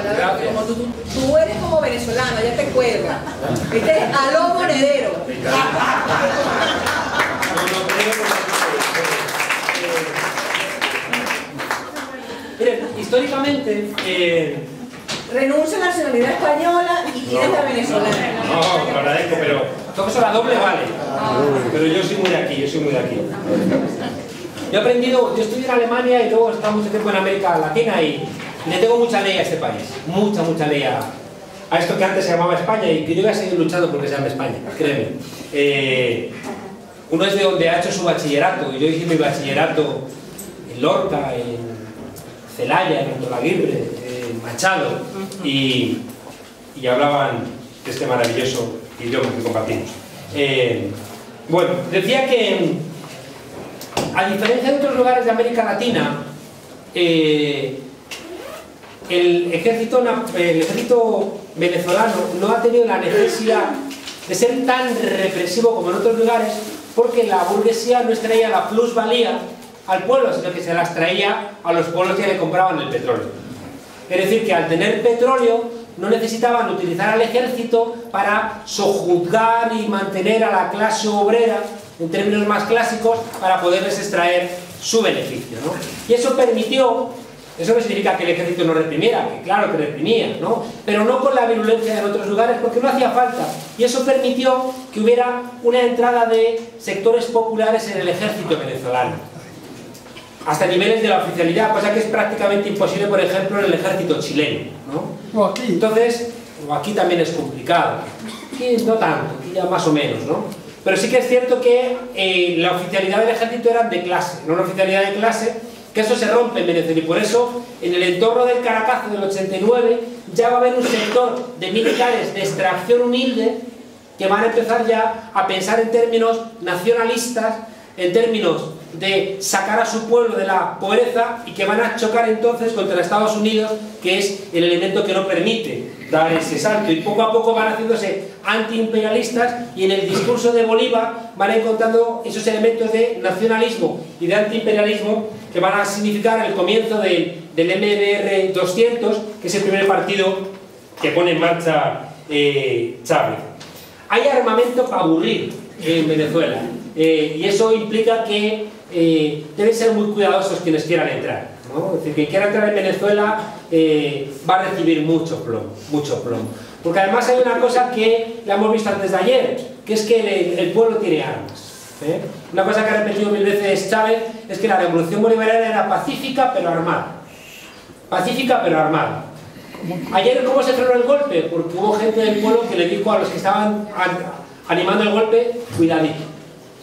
palabra, como tú eres como venezolano, ya te cuelga. Este es aló monedero. Miren, históricamente renuncia a la nacionalidad española y tienes la venezolana. no, te lo agradezco, pero todo eso la doble vale. Pero yo soy muy de aquí, Yo he aprendido, yo estudié en Alemania y luego he estado mucho tiempo en América Latina y le tengo mucha ley a este país. Mucha ley a esto que antes se llamaba España y que yo voy a seguir luchando porque se llame España, créeme. Uno es de donde ha hecho su bachillerato, y yo hice mi bachillerato en Lorca, en Celaya, en Antolaguirre, en Machado, y hablaban de este maravilloso idioma que compartimos. Bueno, decía que a diferencia de otros lugares de América Latina, el ejército venezolano no ha tenido la necesidad de ser tan represivo como en otros lugares, porque la burguesía no extraía la plusvalía al pueblo, sino que se las traía a los pueblos que le compraban el petróleo. Es decir, que al tener petróleo no necesitaban utilizar al ejército para sojuzgar y mantener a la clase obrera, en términos más clásicos, para poderles extraer su beneficio, ¿no? Y eso permitió, eso no significa que el ejército no reprimiera, que claro que reprimía, ¿no? Pero no con la virulencia de otros lugares, porque no hacía falta. Y eso permitió que hubiera una entrada de sectores populares en el ejército venezolano, hasta niveles de la oficialidad, cosa que es prácticamente imposible, por ejemplo, en el ejército chileno, ¿no? O aquí. Entonces, o aquí también es complicado, aquí no tanto, aquí ya más o menos, ¿no? Pero sí que es cierto que la oficialidad del ejército era de clase, no una oficialidad de clase, que eso se rompe en Venezuela, y por eso en el entorno del Caracazo del 89 ya va a haber un sector de militares de extracción humilde que van a empezar ya a pensar en términos nacionalistas, en términos de sacar a su pueblo de la pobreza, y que van a chocar entonces contra Estados Unidos, que es el elemento que no permite dar ese salto, y poco a poco van haciéndose antiimperialistas, y en el discurso de Bolívar van encontrando esos elementos de nacionalismo y de antiimperialismo que van a significar el comienzo del MBR 200, que es el primer partido que pone en marcha Chávez. Hay armamento para aburrir en Venezuela, y eso implica que deben ser muy cuidadosos quienes quieran entrar, ¿no? Es decir, quien quiera entrar en Venezuela va a recibir mucho plomo. Porque además hay una cosa que la hemos visto antes de ayer, que es que el pueblo tiene armas. Una cosa que ha repetido mil veces Chávez es que la revolución bolivariana era pacífica pero armada. Pacífica pero armada. Ayer, ¿cómo se frenó el golpe? Porque hubo gente del pueblo que le dijo a los que estaban animando el golpe, cuidadito.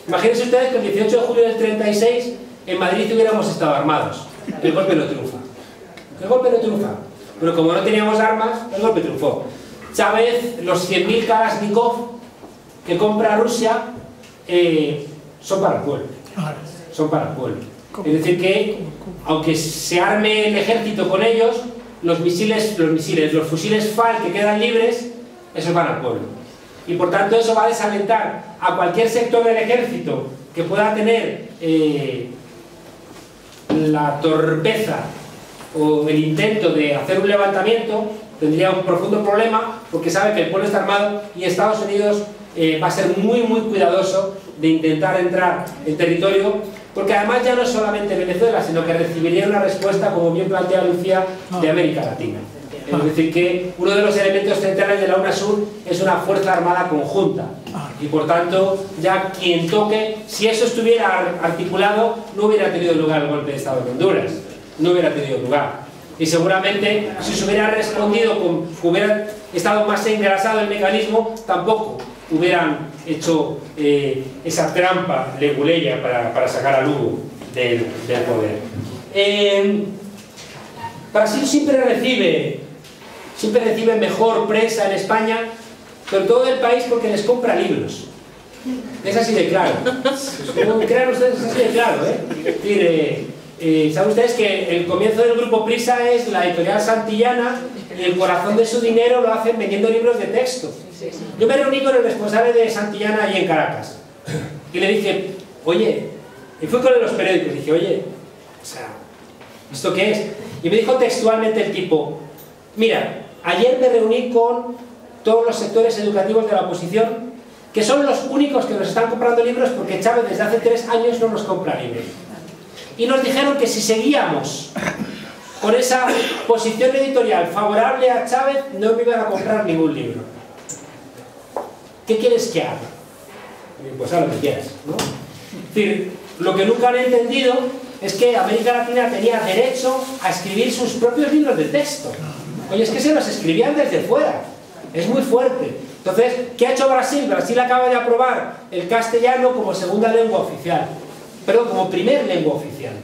Imagínense ustedes que el 18 de julio del 36 en Madrid hubiéramos estado armados. El golpe no triunfa. El golpe no triunfa. Pero como no teníamos armas, el golpe triunfó. Chávez, los 100.000 Kalashnikov que compra Rusia son para el pueblo. Son para el pueblo. Es decir que, aunque se arme el ejército con ellos, los fusiles FAL que quedan libres, esos van al pueblo. Y por tanto eso va a desalentar a cualquier sector del ejército que pueda tener la torpeza o el intento de hacer un levantamiento. Tendría un profundo problema, porque sabe que el pueblo está armado, y Estados Unidos va a ser muy cuidadoso de intentar entrar en territorio, porque además ya no es solamente Venezuela, sino que recibiría una respuesta, como bien plantea Lucía, de América Latina. Es decir, que uno de los elementos centrales de la UNASUR es una fuerza armada conjunta, y por tanto ya quien toque, si eso estuviera articulado, no hubiera tenido lugar el golpe de Estado de Honduras, no hubiera tenido lugar. Y seguramente si se hubiera respondido, hubiera estado más engrasado el mecanismo, tampoco hubieran hecho esa trampa leguleya para sacar a Lugo del poder. Brasil siempre recibe mejor prensa en España, sobre todo del país, porque les compra libros. Es así de claro. Como crean ustedes, es así de claro, Es decir, saben ustedes que el comienzo del Grupo Prisa es la editorial Santillana, y el corazón de su dinero lo hacen vendiendo libros de texto. Yo me reuní con el responsable de Santillana allí en Caracas y le dije, oye, y fui con los periódicos y dije, oye, o sea, ¿esto qué es? Y me dijo textualmente el tipo, Mira, ayer me reuní con todos los sectores educativos de la oposición, que son los únicos que nos están comprando libros, porque Chávez desde hace 3 años no nos compra libros. Y nos dijeron que si seguíamos con esa posición editorial favorable a Chávez, no me iban a comprar ningún libro. ¿Qué quieres que haga? Pues haz lo que quieras, ¿no? Es decir, lo que nunca han entendido es que América Latina tenía derecho a escribir sus propios libros de texto. Oye, es que se los escribían desde fuera. Es muy fuerte. Entonces, ¿qué ha hecho Brasil? Brasil acaba de aprobar el castellano como segunda lengua oficial. Perdón, como primer lengua oficial.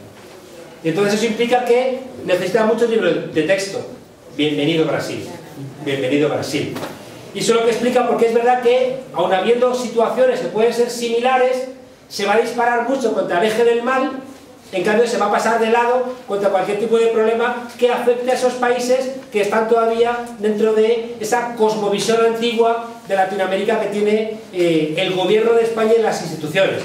Y entonces eso implica que necesita muchos libros de texto. Bienvenido Brasil. Bienvenido Brasil. Y eso es lo que explica porque es verdad que, aun habiendo situaciones que pueden ser similares, se va a disparar mucho contra el eje del mal. En cambio, se va a pasar de lado contra cualquier tipo de problema que afecte a esos países que están todavía dentro de esa cosmovisión antigua de Latinoamérica que tiene el gobierno de España y las instituciones.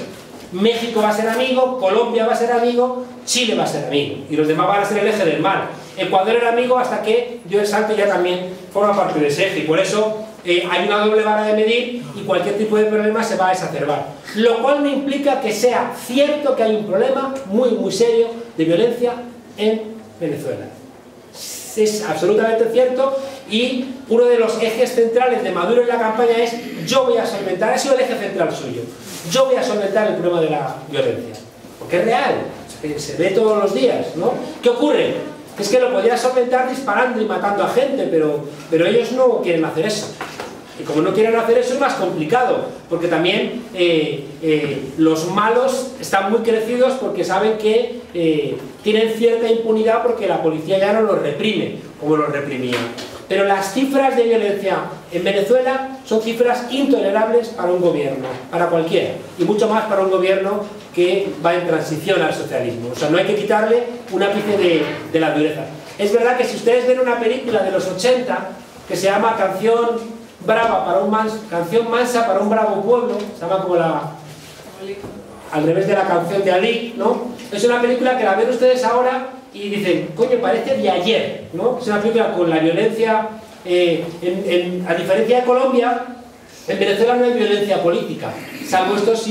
México va a ser amigo, Colombia va a ser amigo, Chile va a ser amigo. Y los demás van a ser el eje del mal. Ecuador era amigo hasta que dio el salto y ya también forma parte de ese eje. Y por eso hay una doble vara de medir y cualquier tipo de problema se va a exacerbar. Lo cual no implica que sea cierto que hay un problema muy, muy serio de violencia en Venezuela. Es absolutamente cierto y uno de los ejes centrales de Maduro en la campaña es: yo voy a solventar, ha sido el eje central suyo, yo voy a solventar el problema de la violencia. Porque es real, se ve todos los días, ¿no? ¿Qué ocurre? Es que lo podría solventar disparando y matando a gente, pero ellos no quieren hacer eso. Y como no quieren hacer eso es más complicado, porque también los malos están muy crecidos porque saben que tienen cierta impunidad porque la policía ya no los reprime como los reprimía. Pero las cifras de violencia en Venezuela son cifras intolerables para un gobierno, para cualquiera, y mucho más para un gobierno que va en transición al socialismo. O sea, no hay que quitarle un ápice de la dureza. Es verdad que si ustedes ven una película de los 80 que se llama Canción Brava para Canción Mansa para un Bravo Pueblo, se llama como al revés de la canción de Ali, ¿no? Es una película que la ven ustedes ahora y dicen, coño, parece de ayer, ¿no? Es una película con la violencia, a diferencia de Colombia, en Venezuela no hay violencia política, salvo estos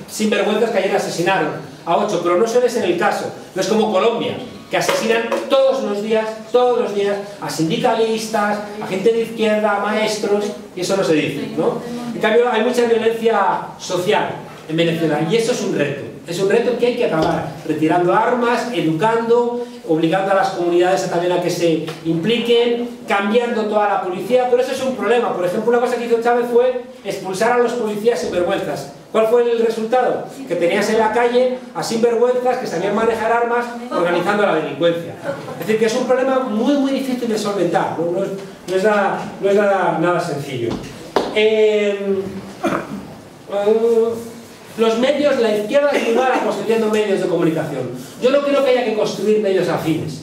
sinvergüenzas que ayer asesinaron a 8, pero no suele ser el caso, no es como Colombia, que asesinan todos los días, a sindicalistas, a gente de izquierda, a maestros, y eso no se dice, ¿no? En cambio, hay mucha violencia social en Venezuela, y eso es un reto que hay que acabar, retirando armas, educando, obligando a las comunidades también a que se impliquen, cambiando toda la policía, pero eso es un problema. Por ejemplo, una cosa que hizo Chávez fue expulsar a los policías sinvergüenzas. ¿Cuál fue el resultado? Que tenías en la calle a sinvergüenzas que sabían manejar armas organizando la delincuencia. Es decir, que es un problema muy, muy difícil de solventar, no es nada sencillo. Los medios, la izquierda es muy mala construyendo medios de comunicación. Yo no creo que haya que construir medios afines.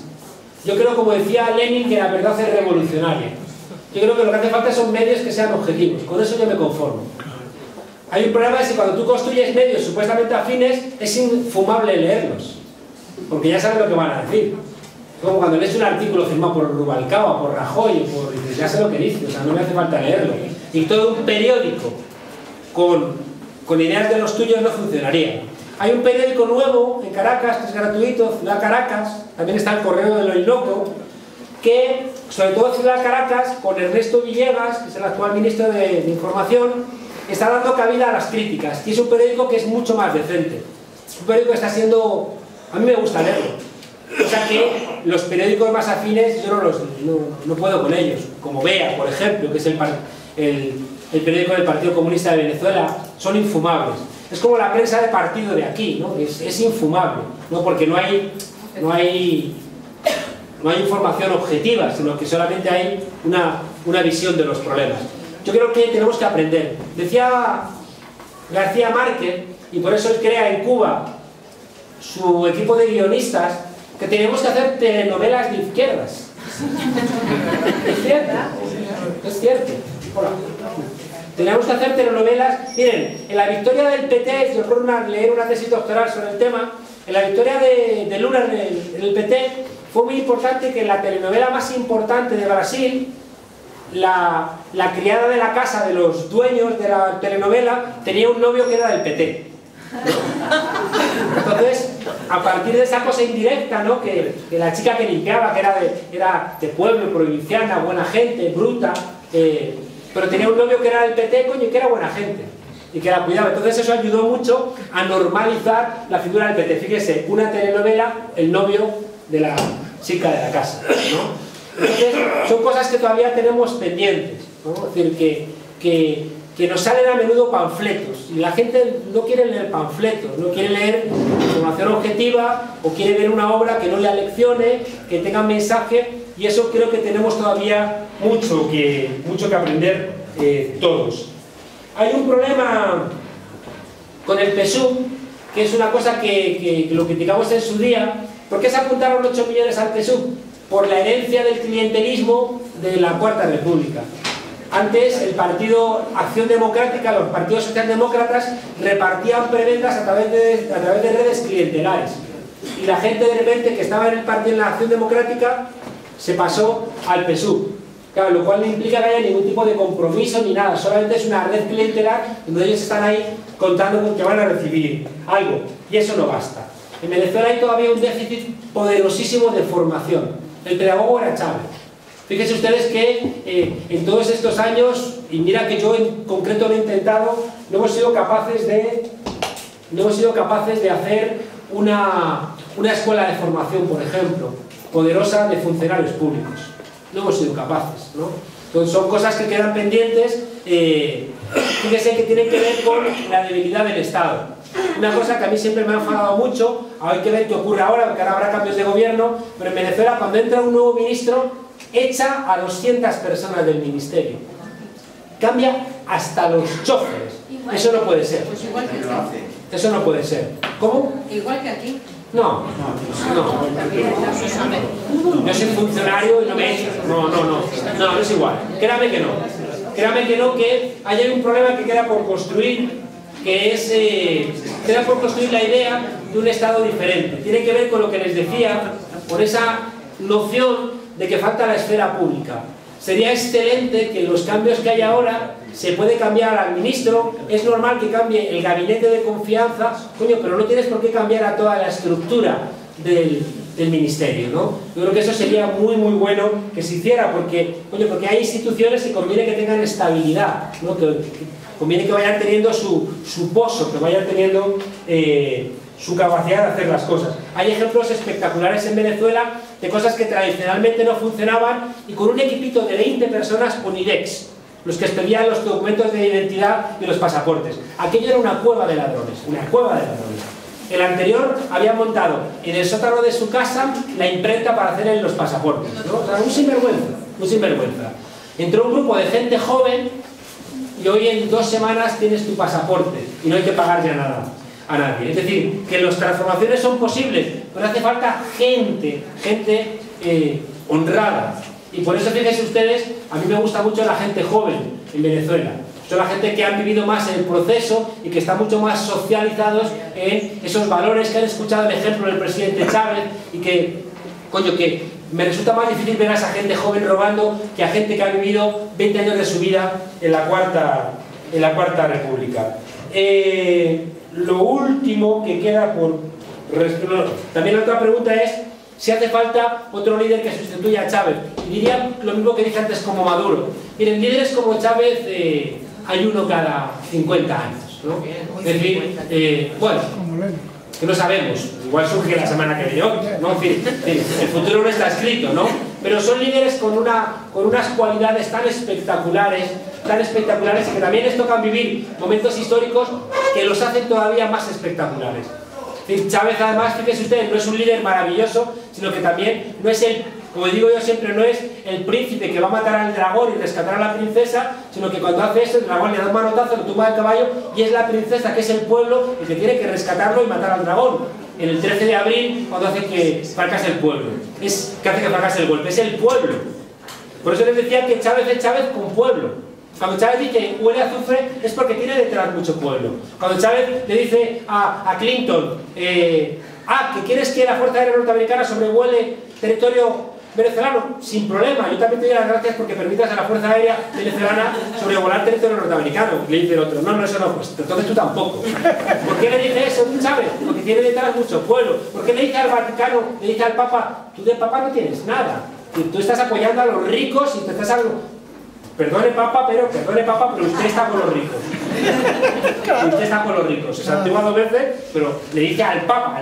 Yo creo, como decía Lenin, que la verdad es revolucionaria. Yo creo que lo que hace falta son medios que sean objetivos. Con eso yo me conformo. Hay un problema es que cuando tú construyes medios supuestamente afines, es infumable leerlos. Porque ya sabes lo que van a decir. Como cuando lees un artículo firmado por Rubalcaba, por Rajoy, dices, ya sé lo que dice, o sea, no me hace falta leerlo. Y todo un periódico con ideas de los tuyos no funcionaría. Hay un periódico nuevo en Caracas, que es gratuito, Ciudad Caracas, también está el Correo de lo Loco, que, sobre todo Ciudad Caracas, con Ernesto Villegas, que es el actual ministro de Información, está dando cabida a las críticas, y es un periódico que es mucho más decente. Es un periódico que está siendo... A mí me gusta leerlo. O sea que los periódicos más afines, yo no puedo con ellos, como Vea, por ejemplo, que es el periódico del Partido Comunista de Venezuela, son infumables. Es como la prensa de partido de aquí, ¿no? Es infumable, ¿no? Porque no hay información objetiva, sino que solamente hay una visión de los problemas. Yo creo que tenemos que aprender. Decía García Márquez, y por eso él crea en Cuba su equipo de guionistas, que tenemos que hacer telenovelas de izquierdas. ¿Es cierto? Es cierto. Hola. Tenemos que hacer telenovelas. Miren, en la victoria del PT, yo recuerdo leer una tesis doctoral sobre el tema, en la victoria de Lula en el PT, fue muy importante que en la telenovela más importante de Brasil, la criada de la casa de los dueños de la telenovela tenía un novio que era del PT, ¿no? Entonces, a partir de esa cosa indirecta, ¿no? que la chica que limpiaba, que era de pueblo, provinciana, buena gente, bruta, pero tenía un novio que era del PT, coño, y que era buena gente y que la cuidaba. Entonces eso ayudó mucho a normalizar la figura del PT. Fíjese, una telenovela, el novio de la chica de la casa, ¿no? Entonces, son cosas que todavía tenemos pendientes, ¿no? Es decir, que nos salen a menudo panfletos, y la gente no quiere leer panfletos, no quiere leer información objetiva, o quiere ver una obra que no le aleccione, que tenga un mensaje, y eso creo que tenemos todavía mucho que aprender todos. Hay un problema con el PSUV, que es una cosa que lo criticamos en su día. ¿Por qué se apuntaron 8 millones al PSUV? Por la herencia del clientelismo de la Cuarta República. Antes el partido Acción Democrática, los partidos socialdemócratas repartían prebendas a través de redes clientelares. Y la gente de repente que estaba en el partido, en la Acción Democrática, se pasó al PSUV. Claro, lo cual no implica que haya ningún tipo de compromiso ni nada, solamente es una red clientelar donde ellos están ahí contando que van a recibir algo, y eso no basta. En Venezuela hay todavía un déficit poderosísimo de formación. El pedagogo era Chávez. Fíjense ustedes que en todos estos años, y mira que yo en concreto lo he intentado, no hemos sido capaces de hacer una escuela de formación, por ejemplo, poderosa de funcionarios públicos. No hemos sido capaces, ¿no? Entonces son cosas que quedan pendientes, fíjense que tienen que ver con la debilidad del Estado. Una cosa que a mí siempre me ha enfadado mucho, hay que ver qué ocurre ahora, porque ahora habrá cambios de gobierno, pero en Venezuela cuando entra un nuevo ministro, echa a 200 personas del ministerio. Cambia hasta los choferes. Eso no puede ser. Pues igual que aquí. Eso no puede ser. ¿Cómo? Igual que aquí. No. Yo soy funcionario y no me echan. No es igual. Créame que no. Créame que no, que hay un problema que queda por construir, que es queda por construir la idea de un Estado diferente. Tiene que ver con lo que les decía, por esa noción de que falta la esfera pública. Sería excelente que los cambios que hay ahora se puede cambiar al ministro, es normal que cambie el gabinete de confianza, coño, pero no tienes por qué cambiar a toda la estructura del ministerio, ¿no? Yo creo que eso sería muy muy bueno que se hiciera, porque, coño, porque hay instituciones que conviene que tengan estabilidad, ¿no? Que conviene que vayan teniendo su pozo, que vayan teniendo su capacidad de hacer las cosas. Hay ejemplos espectaculares en Venezuela de cosas que tradicionalmente no funcionaban, y con un equipito de 20 personas con IDEX, los que expedían los documentos de identidad y los pasaportes. Aquello era una cueva de ladrones, una cueva de ladrones. El anterior había montado en el sótano de su casa la imprenta para hacer los pasaportes, ¿no? O sea, un sinvergüenza. Entró un grupo de gente joven y hoy en 2 semanas tienes tu pasaporte y no hay que pagar ya nada a nadie. Es decir, que las transformaciones son posibles, pero hace falta gente honrada. Y por eso, fíjense ustedes, a mí me gusta mucho la gente joven en Venezuela. Son la gente que han vivido más el proceso y que están mucho más socializados en esos valores, que han escuchado el ejemplo del presidente Chávez, y que, coño, que me resulta más difícil ver a esa gente joven robando que a gente que ha vivido 20 años de su vida en la Cuarta República. Lo último que queda por... También la otra pregunta es si hace falta otro líder que sustituya a Chávez. Y diría lo mismo que dije antes como Maduro. Miren, líderes como Chávez hay uno cada 50 años, ¿no? Es decir, bueno, que no sabemos, igual surge la semana que viene, ¿no? En fin, el futuro no está escrito, ¿no? Pero son líderes con unas cualidades tan espectaculares, y que también les tocan vivir momentos históricos que los hacen todavía más espectaculares. Chávez, además, fíjense ustedes, no es un líder maravilloso, sino que también no es como digo yo siempre, no es el príncipe que va a matar al dragón y rescatar a la princesa, sino que cuando hace esto, el dragón le da un manotazo, lo tumba del caballo, y es la princesa, que es el pueblo, el que tiene que rescatarlo y matar al dragón. En el 13 de abril, cuando hace que fracase el pueblo, que hace que fracase el golpe, es el pueblo. Por eso les decía que Chávez es Chávez con pueblo. Cuando Chávez dice huele a azufre, es porque tiene detrás mucho pueblo. Cuando Chávez le dice a Clinton, que quieres que la Fuerza Aérea Norteamericana sobrevuele territorio venezolano, sin problema. Yo también te doy las gracias porque permitas a la Fuerza Aérea venezolana sobrevolar territorio norteamericano. Le dice el otro, no, eso no, pues entonces tú tampoco. ¿Por qué le dice eso? ¿Tú sabes? Porque tiene detrás mucho pueblo. ¿Por qué le dice al Vaticano, le dice al Papa, tú de Papa no tienes nada? Tú estás apoyando a los ricos y te estás... Perdone Papa, pero usted está con los ricos. Usted está con los ricos. Se santigua 2 veces, pero le dice al Papa.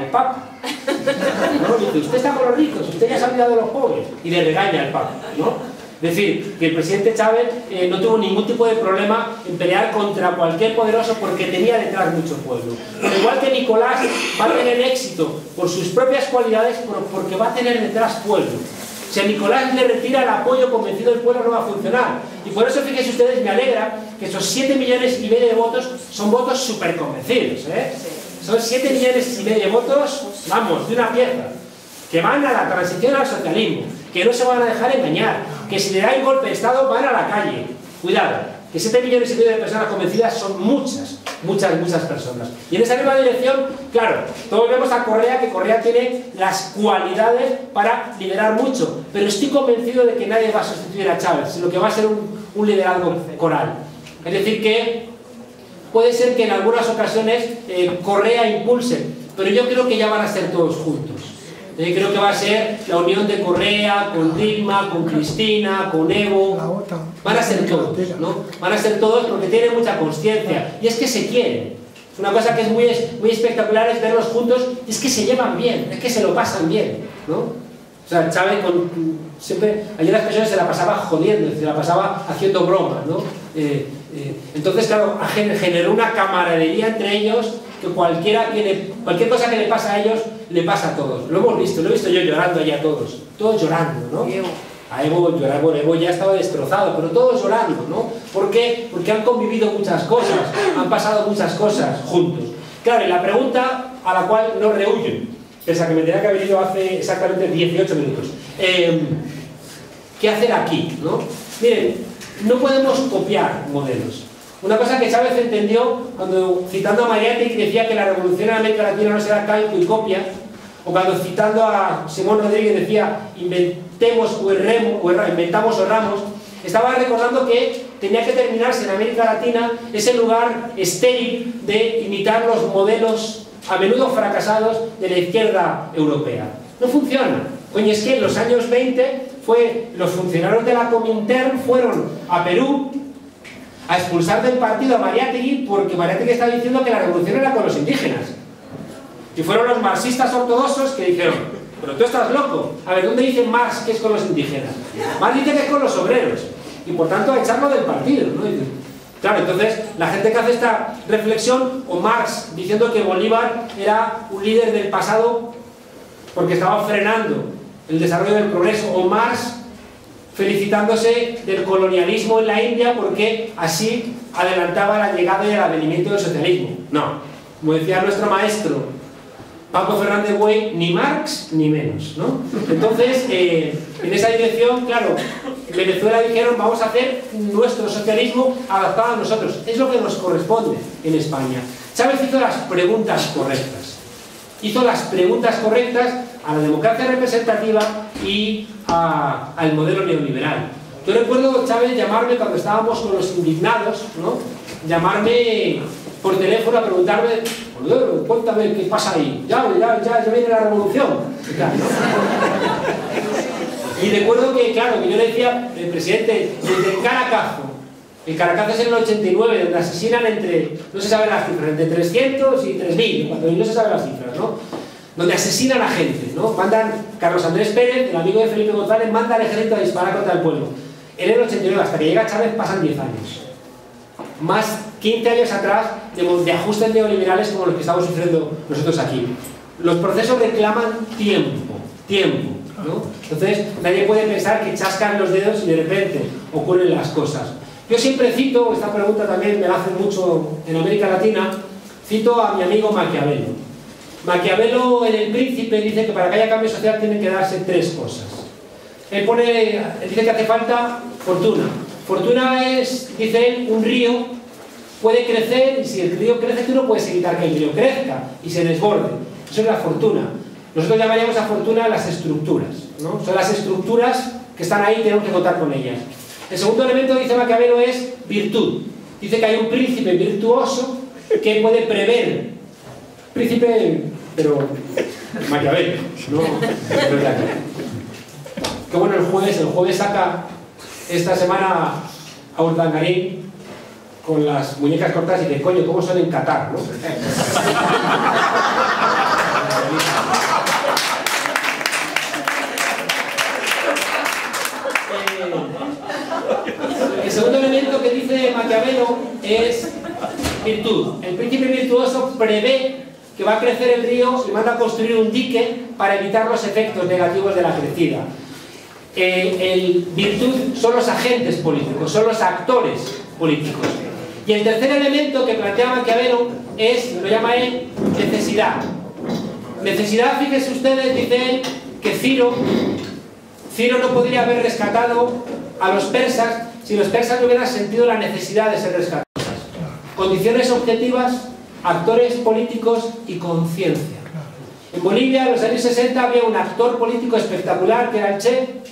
¿No? Dice, usted está con los ricos, usted ya se ha olvidado de los pobres. Y le regaña al Papa, ¿no? Es decir, que el presidente Chávez no tuvo ningún tipo de problema en pelear contra cualquier poderoso porque tenía detrás mucho pueblo. Pero igual que Nicolás va a tener éxito por sus propias cualidades, porque va a tener detrás pueblo. Si a Nicolás le retira el apoyo convencido del pueblo no va a funcionar. Y por eso, fíjense ustedes, me alegra que esos 7,5 millones de votos son votos súper convencidos, ¿eh? Son 7,5 millones de votos, vamos, de una pieza, que van a la transición al socialismo, que no se van a dejar engañar, que si le da el golpe de Estado van a la calle. Cuidado, que 7,5 millones de personas convencidas son muchas personas. Y en esa misma dirección, claro, todos vemos a Correa, que Correa tiene las cualidades para liderar mucho, pero estoy convencido de que nadie va a sustituir a Chávez, sino que va a ser un liderazgo coral. Es decir, que puede ser que en algunas ocasiones Correa impulse, pero yo creo que ya van a ser todos juntos. Creo que va a ser la unión de Correa con Dilma, con Cristina, con Evo. Van a ser todos, ¿no? Van a ser todos porque tienen mucha consciencia. Y es que se quieren. Una cosa que es muy espectacular es verlos juntos, es que se llevan bien, es que se lo pasan bien, ¿no? O sea, Chávez siempre, ayer las personas se la pasaba jodiendo, se la pasaba haciendo bromas, ¿no? Entonces, claro, generó una camaradería entre ellos que cualquier cosa que le pasa a ellos, le pasa a todos. Lo hemos visto, lo he visto yo llorando allá todos llorando, ¿no? A Evo llorar, bueno, Evo ya estaba destrozado, pero todos llorando, ¿no? ¿Por qué? Porque han convivido muchas cosas, han pasado muchas cosas juntos. Claro, y la pregunta a la cual no rehuyen, esa que me tenía que haber ido hace exactamente 18 minutos. ¿Qué hacer aquí, no? Miren, no podemos copiar modelos. Una cosa que Chávez entendió cuando, citando a Mariátegui, decía que la revolución en América Latina no será calco y copia, o cuando citando a Simón Rodríguez decía inventemos o inventamos o erramos, estaba recordando que tenía que terminarse en América Latina ese lugar estéril de imitar los modelos a menudo fracasados de la izquierda europea. No funciona. Coño, es que en los años 20 los funcionarios de la Comintern fueron a Perú a expulsar del partido a Mariátegui porque Mariátegui estaba diciendo que la revolución era con los indígenas. Y fueron los marxistas ortodoxos que dijeron, pero tú estás loco. A ver, ¿dónde dice Marx que es con los indígenas? Marx dice que es con los obreros. Y por tanto a echarlo del partido, ¿no? Claro, entonces la gente que hace esta reflexión, o Marx diciendo que Bolívar era un líder del pasado porque estaba frenando el desarrollo del progreso, o Marx felicitándose del colonialismo en la India porque así adelantaba la llegada y el advenimiento del socialismo. No, como decía nuestro maestro Paco Fernández Güey, ni Marx ni menos, ¿no? Entonces, en esa dirección, claro, en Venezuela dijeron vamos a hacer nuestro socialismo adaptado a nosotros. Es lo que nos corresponde en España. Chávez hizo las preguntas correctas. Hizo las preguntas correctas a la democracia representativa y al modelo neoliberal. Yo recuerdo Chávez llamarme cuando estábamos con los indignados, ¿no? Llamarme por teléfono a preguntarme, cuéntame qué pasa ahí, ya viene la revolución. Y recuerdo que, claro, que yo le decía, el presidente, desde el Caracazo es en el 89, donde asesinan no se saben las cifras, entre 300 y 3.000, cuando no se saben las cifras, ¿no? Donde asesinan a gente, ¿no? Mandan, Carlos Andrés Pérez, el amigo de Felipe González, manda al ejército a disparar contra el pueblo. En el 89, hasta que llega Chávez, pasan 10 años. Más 15 años atrás de ajustes neoliberales como los que estamos sufriendo nosotros aquí. Los procesos reclaman tiempo, ¿no? Entonces, nadie puede pensar que chascan los dedos y de repente ocurren las cosas. Yo siempre cito, esta pregunta también me la hacen mucho en América Latina, cito a mi amigo Maquiavelo. Maquiavelo en El Príncipe dice que para que haya cambio social tienen que darse 3 cosas. Él dice que hace falta fortuna. Fortuna es, dice él, un río puede crecer y si el río crece tú no puedes evitar que el río crezca y se desborde. Eso es la fortuna. Nosotros llamaríamos a fortuna las estructuras. ¿no? Son las estructuras que están ahí y tenemos que contar con ellas. El segundo elemento, dice Maquiavelo, es virtud. Dice que hay un príncipe virtuoso que puede prever. Príncipe, pero Maquiavelo, no. Qué bueno el jueves saca esta semana a Urdangarín con las muñecas cortadas y dice, coño, ¿cómo son en Qatar, no? El segundo elemento que dice Maquiavelo es virtud. El príncipe virtuoso prevé que va a crecer el río y manda a construir un dique para evitar los efectos negativos de la crecida. El virtud son los agentes políticos, son los actores políticos. Y el tercer elemento que plantea Maquiavelo es, lo llama él, necesidad. Necesidad, fíjense ustedes, dice él, que Ciro no podría haber rescatado a los persas si los persas no hubieran sentido la necesidad de ser rescatados. Condiciones objetivas, actores políticos y conciencia. En Bolivia, en los años 60, había un actor político espectacular que era el Che.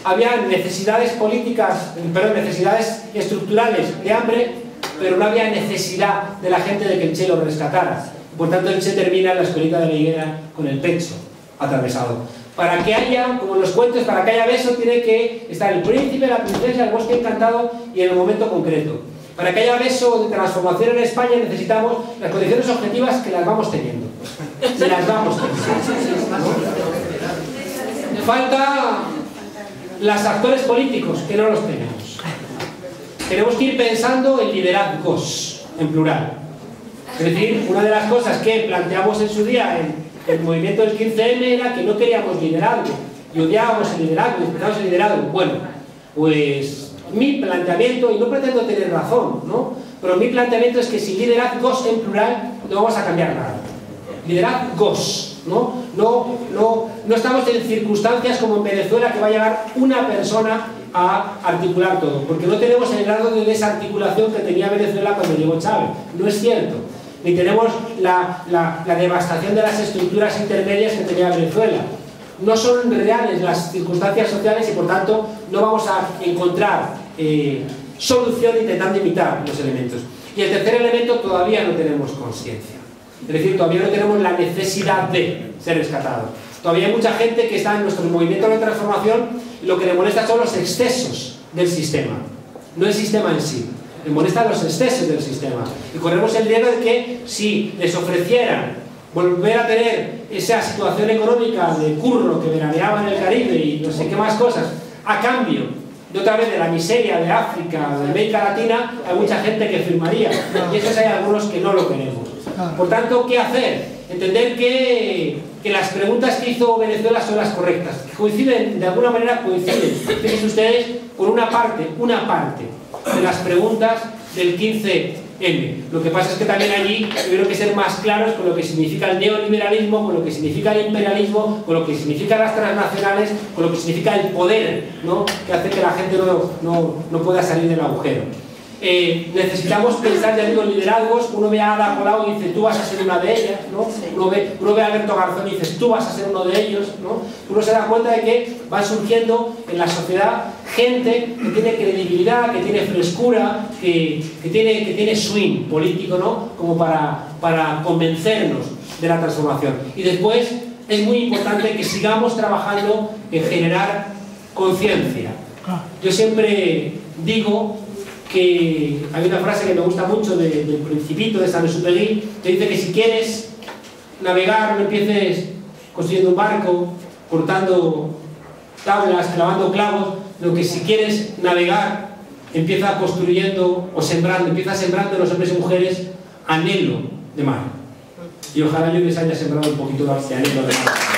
Había necesidades políticas, necesidades estructurales de hambre, pero no había necesidad de la gente de que el Che lo rescatara. Por tanto, el Che termina en la escuelita de la higuera con el pecho atravesado. Para que haya, como en los cuentos, para que haya beso tiene que estar el príncipe, la princesa, el bosque encantado y en el momento concreto. Para que haya beso de transformación en España necesitamos las condiciones objetivas que las vamos teniendo. Y las vamos teniendo. Falta los actores políticos, que no los tenemos. Tenemos que ir pensando en liderazgos, en plural. Es decir, una de las cosas que planteamos en su día en el movimiento del 15M era que no queríamos liderazgo y odiábamos el liderazgo y respetábamos el liderazgo. Bueno, pues mi planteamiento, y no pretendo tener razón, ¿no? Pero mi planteamiento es que si liderazgos en plural no vamos a cambiar nada. Liderazgos, ¿no? No estamos en circunstancias como en Venezuela que va a llegar una persona a articular todo, porque no tenemos el grado de desarticulación que tenía Venezuela cuando llegó Chávez. No es cierto. Ni tenemos la devastación de las estructuras intermedias que tenía Venezuela. No son reales las circunstancias sociales y por tanto no vamos a encontrar solución intentando imitar los elementos. Y el tercer elemento, todavía no tenemos conciencia. Es decir, todavía no tenemos la necesidad de ser rescatados. Todavía hay mucha gente que está en nuestro movimiento de transformación y lo que le molesta son los excesos del sistema, no el sistema en sí. Le molestan los excesos del sistema. Y corremos el riesgo de que si les ofrecieran volver a tener esa situación económica de curro que veraneaba en el Caribe y no sé qué más cosas, a cambio de otra vez de la miseria de África o de América Latina, hay mucha gente que firmaría. Y esos hay algunos que no lo queremos. Por tanto, ¿qué hacer? Entender que las preguntas que hizo Venezuela son las correctas. Que coinciden, de alguna manera coinciden. Fíjense ustedes, con una parte de las preguntas del 15M. Lo que pasa es que también allí tuvieron que ser más claros con lo que significa el neoliberalismo, con lo que significa el imperialismo, con lo que significa las transnacionales, con lo que significa el poder, ¿no? Que hace que la gente no pueda salir del agujero. Necesitamos pensar, ya digo, en liderazgos. Uno ve a Ada Colau y dice, tú vas a ser una de ellas, ¿no? Uno ve a Alberto Garzón y dice, tú vas a ser uno de ellos, ¿no? Uno se da cuenta de que van surgiendo en la sociedad gente que tiene credibilidad, que tiene frescura, que tiene swing político, ¿no? Como para convencernos de la transformación. Y después es muy importante que sigamos trabajando en generar conciencia. Yo siempre digo que hay una frase que me gusta mucho del Principito de Saint-Exupéry, que dice que si quieres navegar no empieces construyendo un barco, cortando tablas, clavando clavos, lo que si quieres navegar empieza construyendo o sembrando, empieza sembrando en los hombres y mujeres anhelo de mar. Y ojalá yo les haya sembrado un poquito de anhelo de mar.